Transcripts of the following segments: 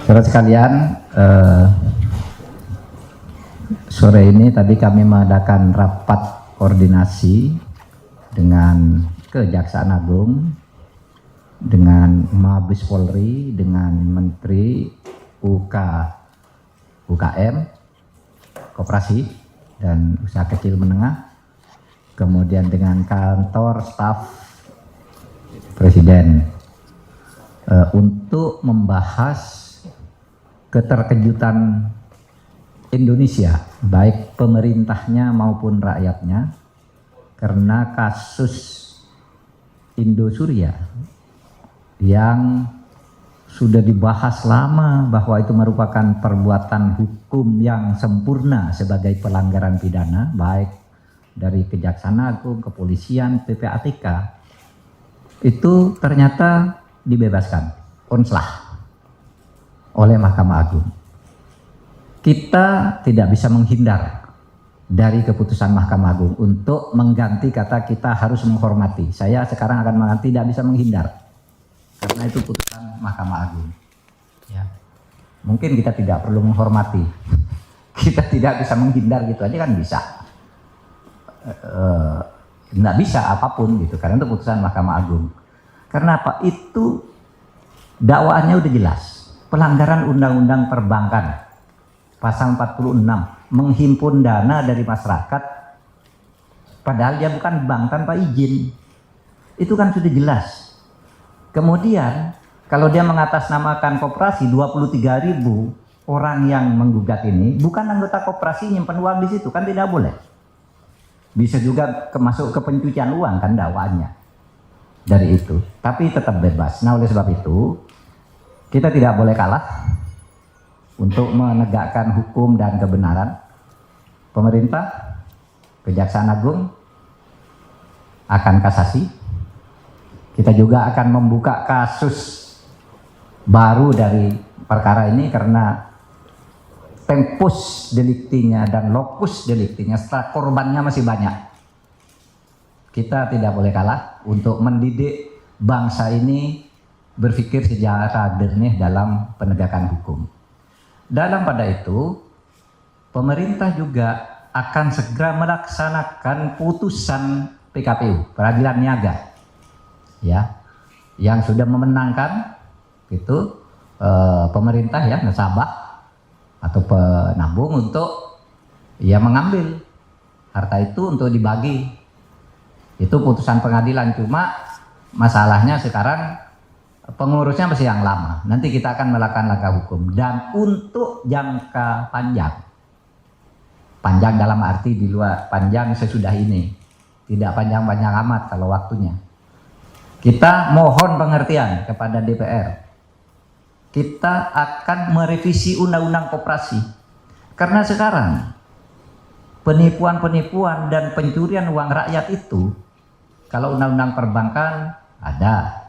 Saudara sekalian, sore ini tadi kami mengadakan rapat koordinasi dengan Kejaksaan Agung, dengan Mabes Polri, dengan Menteri UKM, Koperasi dan Usaha Kecil Menengah, kemudian dengan kantor staf Presiden untuk membahas keterkejutan Indonesia, baik pemerintahnya maupun rakyatnya, karena kasus Indosuria yang sudah dibahas lama bahwa itu merupakan perbuatan hukum yang sempurna sebagai pelanggaran pidana, baik dari Kejaksaan Agung, Kepolisian, PPATK, itu ternyata dibebaskan, onslah oleh Mahkamah Agung. Kita tidak bisa menghindar dari keputusan Mahkamah Agung untuk mengganti kata kita harus menghormati. Saya sekarang akan mengatakan tidak bisa menghindar karena itu putusan Mahkamah Agung. Ya. Mungkin kita tidak perlu menghormati, kita tidak bisa menghindar gitu aja kan bisa. Nggak bisa apapun gitu karena itu putusan Mahkamah Agung. Karena apa? Itu dakwaannya udah jelas. Pelanggaran Undang-Undang Perbankan pasal 46, menghimpun dana dari masyarakat padahal dia bukan bank tanpa izin. Itu kan sudah jelas. Kemudian kalau dia mengatasnamakan koperasi, 23.000 orang yang menggugat ini bukan anggota koperasi nyimpen uang di situ, kan tidak boleh. Bisa juga masuk ke pencucian uang kan dakwaannya dari itu, tapi tetap bebas. Nah, oleh sebab itu kita tidak boleh kalah untuk menegakkan hukum dan kebenaran. Pemerintah, Kejaksaan Agung akan kasasi. Kita juga akan membuka kasus baru dari perkara ini karena tempus deliktinya dan lokus deliktinya setelah korbannya masih banyak. Kita tidak boleh kalah untuk mendidik bangsa ini berpikir secara jernih dalam penegakan hukum. Dalam pada itu, pemerintah juga akan segera melaksanakan putusan PKPU, Peradilan Niaga, ya, yang sudah memenangkan itu pemerintah ya, nasabah atau penabung untuk ya mengambil harta itu untuk dibagi. Itu putusan pengadilan, cuma masalahnya sekarang pengurusnya masih yang lama. Nanti kita akan melakukan langkah hukum. Dan untuk jangka panjang, panjang dalam arti di luar panjang sesudah ini, tidak panjang-panjang amat kalau waktunya, kita mohon pengertian kepada DPR. Kita akan merevisi Undang-Undang Koperasi karena sekarang penipuan-penipuan dan pencurian uang rakyat itu, kalau Undang-Undang Perbankan ada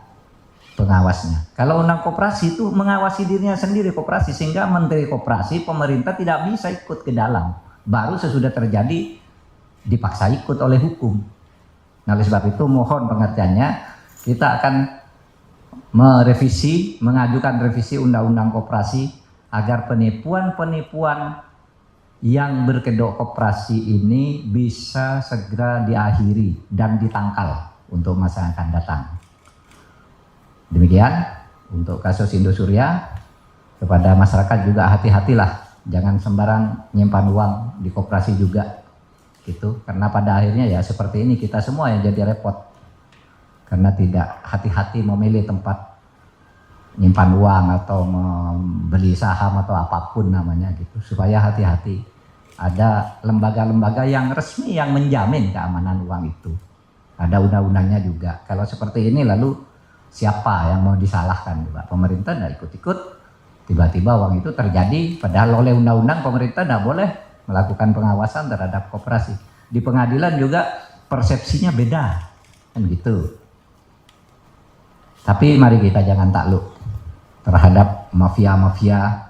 pengawasnya. Kalau undang koperasi itu mengawasi dirinya sendiri koperasi, sehingga menteri koperasi, pemerintah tidak bisa ikut ke dalam. Baru sesudah terjadi dipaksa ikut oleh hukum. Nah, oleh sebab itu mohon pengertiannya, kita akan merevisi, mengajukan revisi undang-undang koperasi agar penipuan-penipuan yang berkedok koperasi ini bisa segera diakhiri dan ditangkal untuk masa yang akan datang. Demikian untuk kasus Indosuria. Kepada masyarakat juga hati-hatilah, jangan sembarang nyimpan uang di koperasi juga gitu, karena pada akhirnya ya seperti ini kita semua yang jadi repot karena tidak hati-hati memilih tempat nyimpan uang atau membeli saham atau apapun namanya gitu. Supaya hati-hati, ada lembaga-lembaga yang resmi yang menjamin keamanan uang itu, ada undang-undangnya juga. Kalau seperti ini lalu siapa yang mau disalahkan juga? Pemerintah tidak ikut-ikut, tiba-tiba uang itu terjadi, padahal oleh undang-undang pemerintah tidak boleh melakukan pengawasan terhadap koperasi. Di pengadilan juga persepsinya beda, kan gitu. Tapi mari kita jangan takluk terhadap mafia-mafia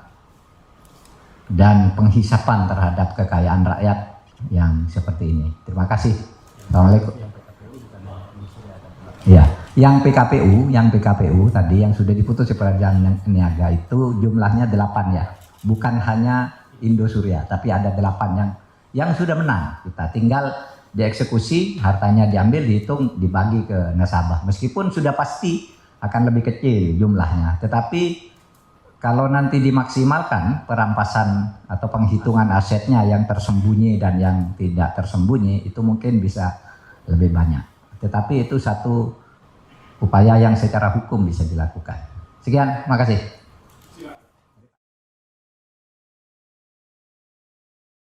dan penghisapan terhadap kekayaan rakyat yang seperti ini. Terima kasih. Assalamualaikum. Ya, Yang PKPU tadi yang sudah diputus di peradilan niaga itu jumlahnya 8 ya. Bukan hanya Indosuria, tapi ada 8 yang sudah menang. Kita tinggal dieksekusi, hartanya diambil, dihitung, dibagi ke nasabah. Meskipun sudah pasti akan lebih kecil jumlahnya, tetapi kalau nanti dimaksimalkan perampasan atau penghitungan asetnya yang tersembunyi dan yang tidak tersembunyi, itu mungkin bisa lebih banyak. Tetapi itu satu upaya yang secara hukum bisa dilakukan. Sekian, makasih.